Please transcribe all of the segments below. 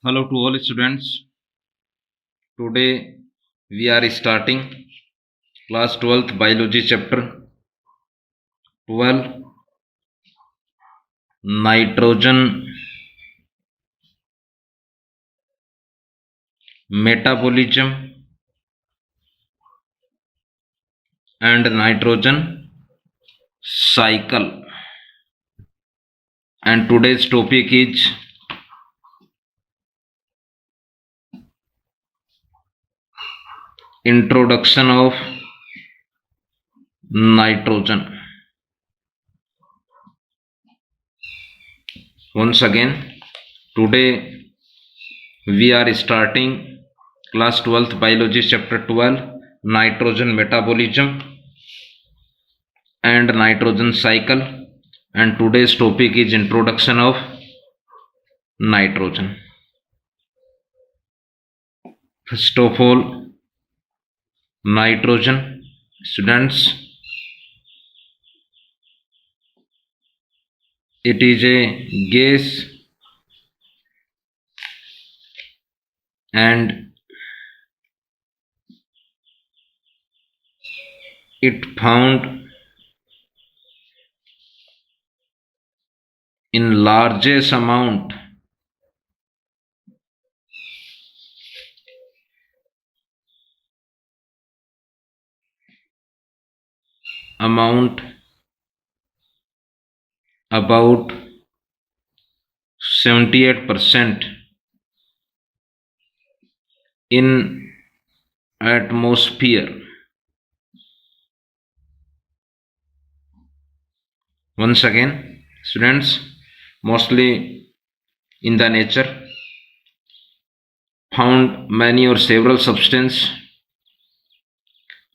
Hello to all students. Today we are starting class 12th biology chapter 12 nitrogen metabolism and nitrogen cycle, and today's topic is introduction of nitrogen. Once again, today we are starting class 12th biology chapter 12 nitrogen metabolism and nitrogen cycle, and today's topic is introduction of nitrogen. First of all, nitrogen, students, it is a gas and it found in largest amount about 78% in atmosphere. Once again, students, mostly in the nature found many or several substance,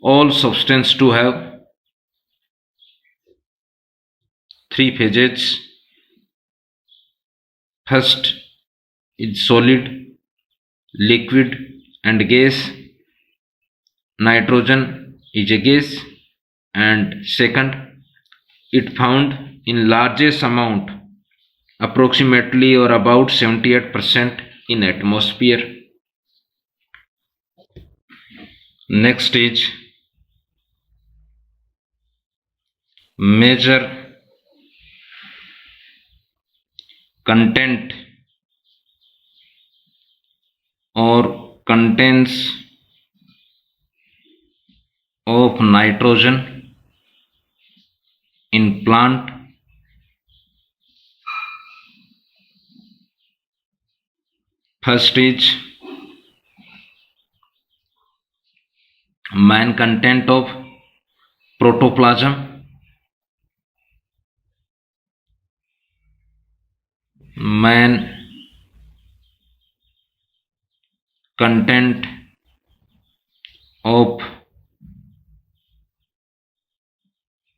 all substance to have three phases. First is solid, liquid and gas. Nitrogen is a gas, and second, it found in largest amount, approximately or about 78% in atmosphere. Next is major content or contents of nitrogen in plant. First is main content of protoplasm, main content of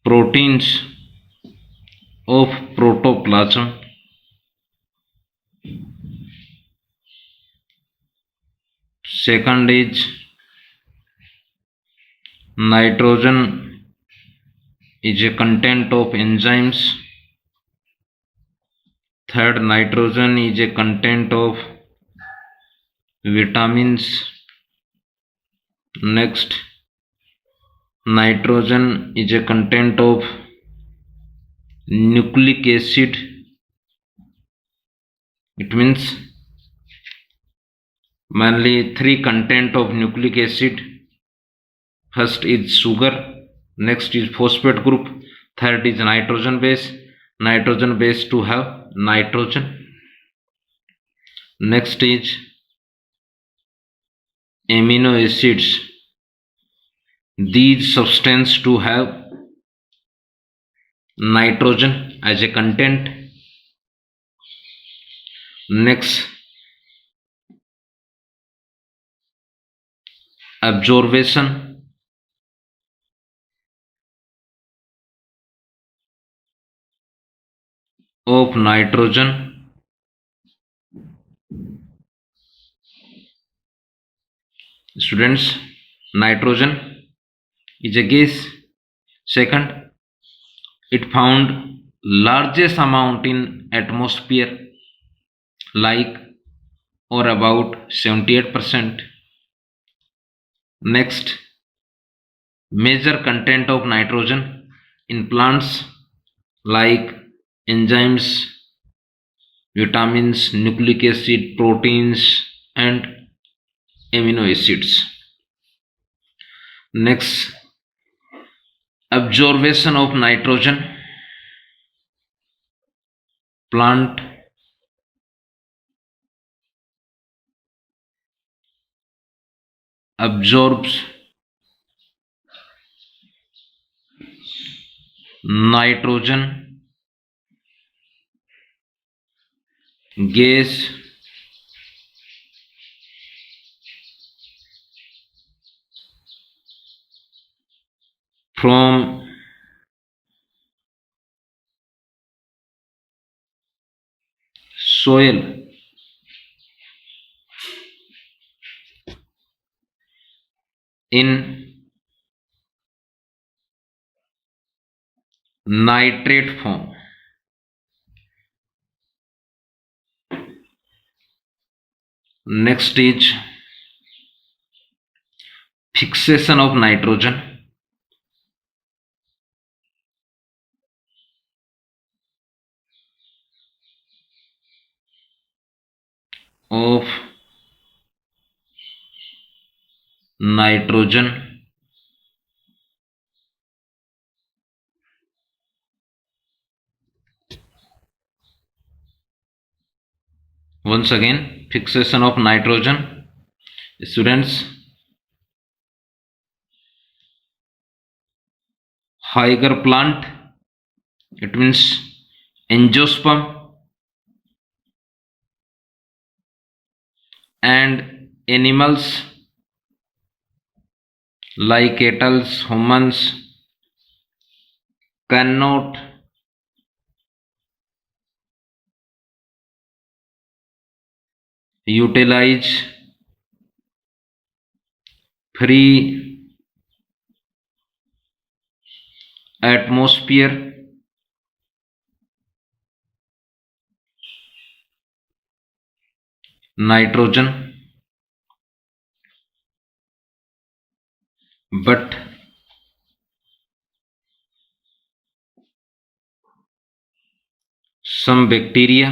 proteins of protoplasm. Second is nitrogen is a content of enzymes. Third, nitrogen is a content of vitamins. Next, nitrogen is a content of nucleic acid. It means mainly three content of nucleic acid. First is sugar, next is phosphate group, third is nitrogen base. Nitrogen base to have nitrogen. Next is amino acids. These substances to have nitrogen as a content. Next, absorption of nitrogen. Students, nitrogen is a gas. Second, it found largest amount in atmosphere, like or about 78%. Next, major content of nitrogen in plants like enzymes, vitamins, nucleic acid, proteins, and amino acids. Next, absorption of nitrogen. Plant absorbs nitrogen gas from soil in nitrate form. Next is fixation of nitrogen of nitrogen once again fixation of nitrogen. Students, higher plant, it means angiosperm, and animals like cattle, humans cannot utilize free atmosphere nitrogen, but some bacteria,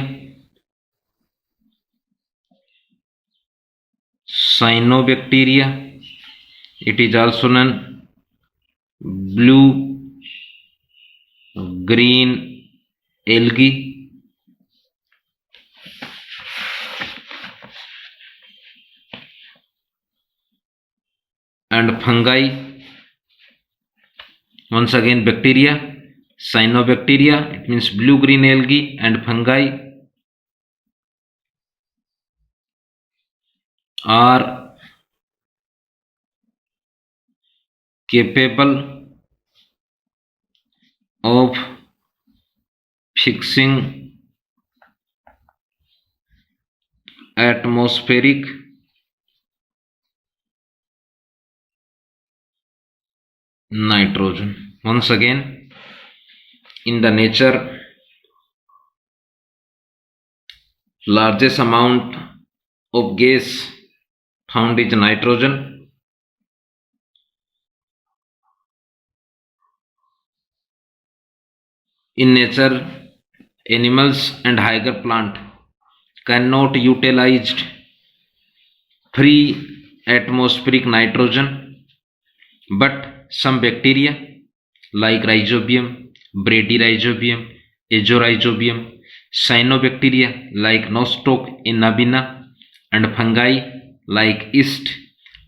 cyanobacteria, it is also known blue green algae, and fungi. Once again, bacteria, cyanobacteria, it means blue green algae, and fungi are capable of fixing atmospheric nitrogen. Once again, in the nature, largest amount of gas found is nitrogen. In nature, animals and higher plant cannot utilize free atmospheric nitrogen, but some bacteria like rhizobium, bradyrhizobium, azorhizobium, cyanobacteria like Nostoc inhabina, and fungi like yeast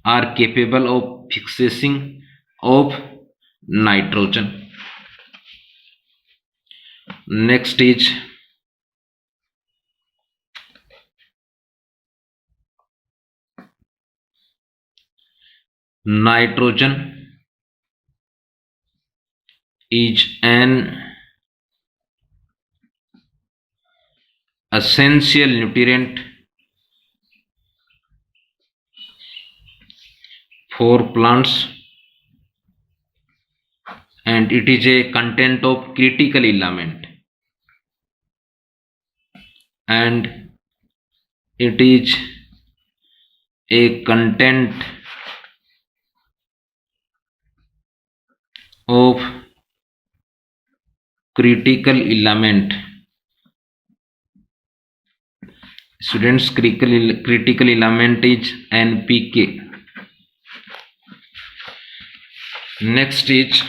are capable of fixing of nitrogen. Next is nitrogen is an essential nutrient for plants, and it is a content of critical element, and it is a content of critical element. Students, critical element is NPK. Next is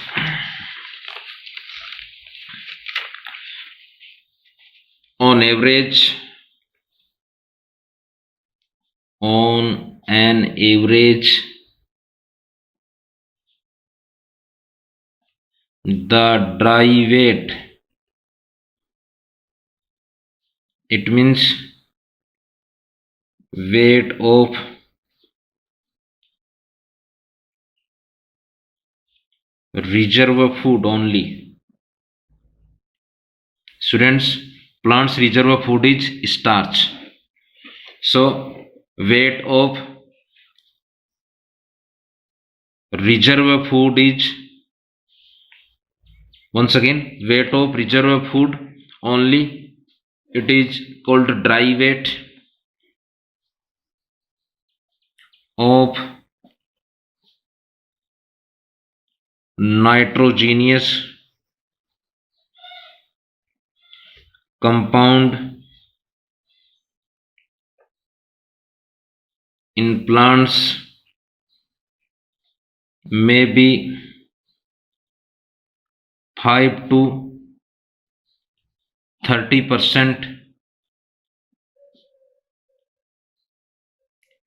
on average, on an average, the dry weight, it means weight of reserve food only. Students, plants reserve food is starch. So weight of reserve food is, once again, weight of reserve food only, it is called dry weight of nitrogenous compound in plants may be 5 to 30%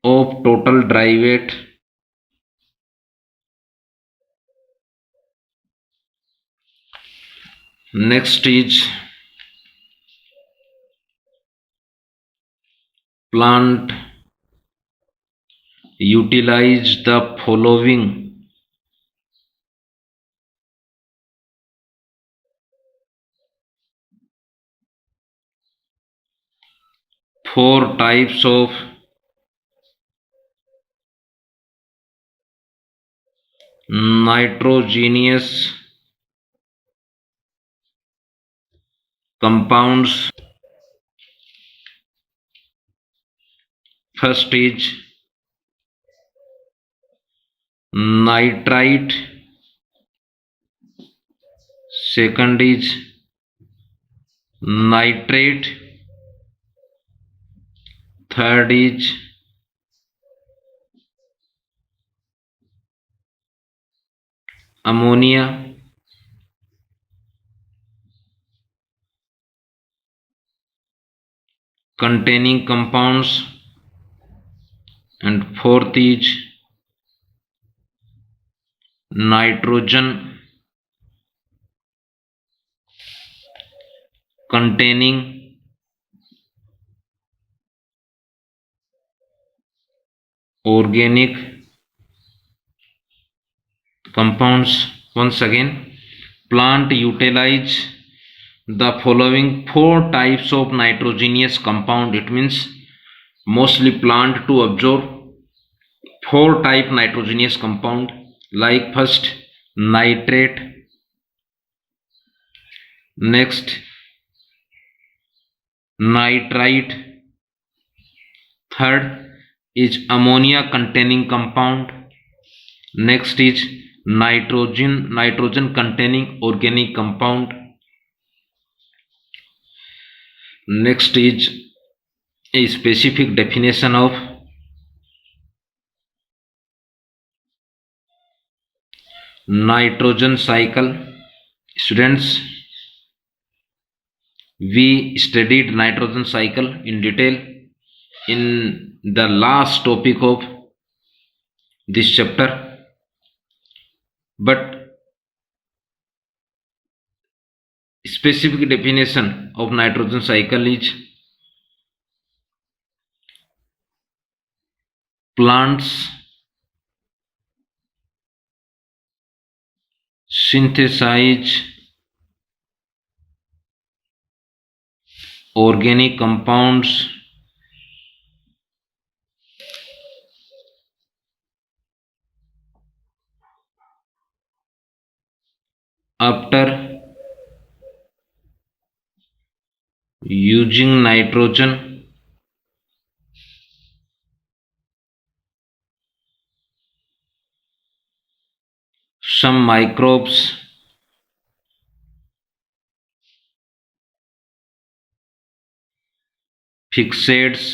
of total dry weight. Next is plant utilize the following four types of nitrogenous compounds. First is nitrite, second is nitrate, third is ammonia, containing compounds, and fourth is nitrogen containing organic compounds. Once again, plant utilize the following four types of nitrogenous compound. It means mostly plant to absorb four type nitrogenous compound, like first nitrate, next nitrite, third is ammonia containing compound, next is nitrogen containing organic compound, next is a specific definition of nitrogen cycle. Students, we studied nitrogen cycle in detail in the last topic of this chapter, but specific definition of nitrogen cycle is plants synthesize organic compounds after using nitrogen some microbes fixates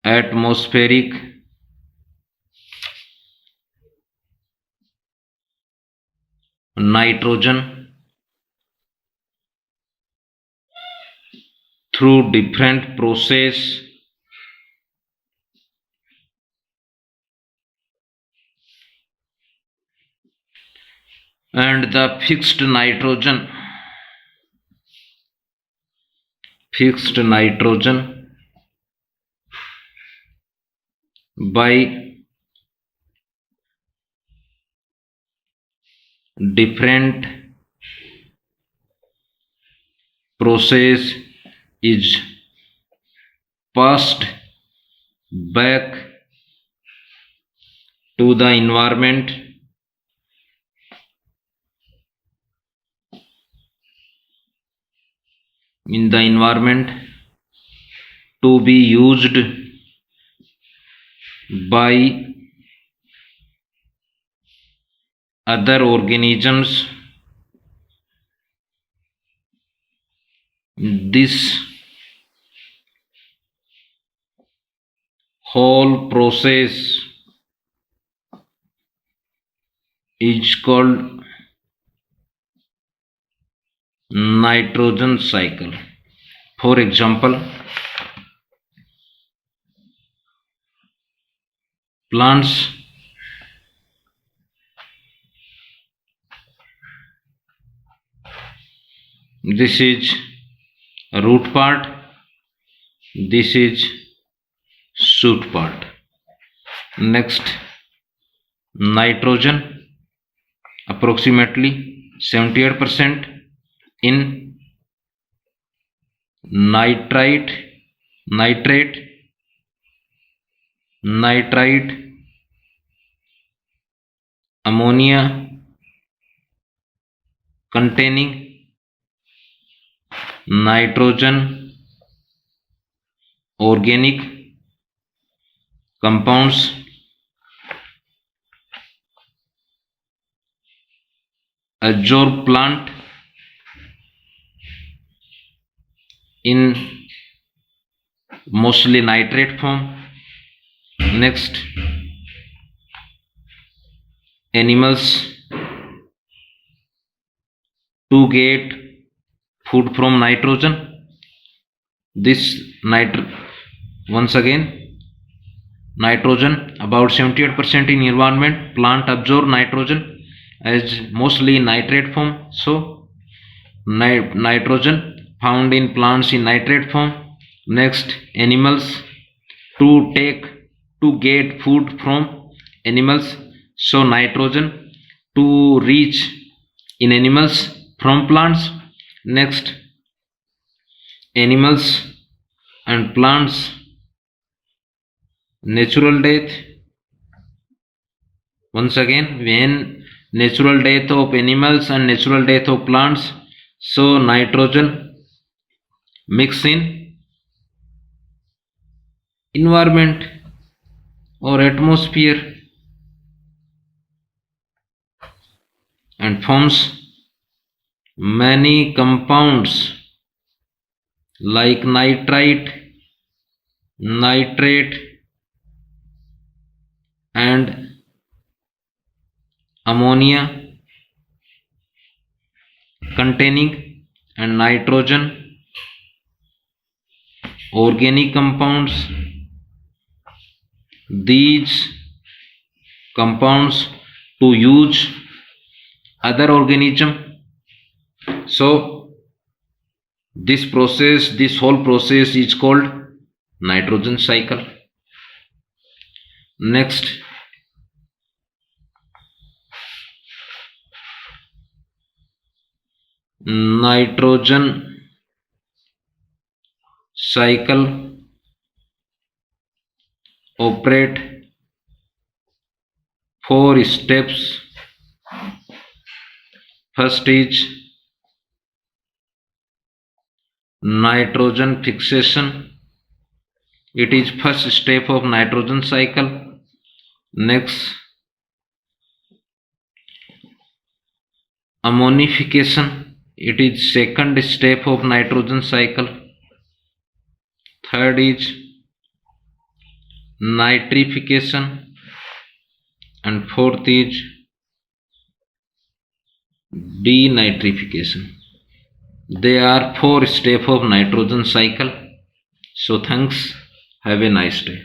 atmospheric nitrogen through different process and the fixed nitrogen by different process is passed back to the environment to be used by other organisms. This whole process is called nitrogen cycle. For example, plants this is root part, this is shoot part. Next, nitrogen approximately 78% in nitrite, ammonia containing nitrogen organic compounds, azure plant in mostly nitrate form. Next, animals to get food from nitrogen. This once again, nitrogen about 78% in environment. Plant absorb nitrogen as mostly in nitrate form. So nitrogen found in plants in nitrate form. Next, animals to get food from animals. So nitrogen to reach in animals from plants. Next, animals and plants natural death. Once again, when natural death of animals and natural death of plants, so nitrogen mix in environment or atmosphere and forms many compounds like nitrite, nitrate and ammonia containing and nitrogen organic compounds. These compounds to use other organism. So this whole process is called nitrogen cycle. Next, nitrogen cycle operate 4 steps. First is nitrogen fixation. It is first step of nitrogen cycle. Next, ammonification. It is second step of nitrogen cycle. Third is nitrification, and fourth is denitrification. They are 4 steps of nitrogen cycle. So thanks. Have a nice day.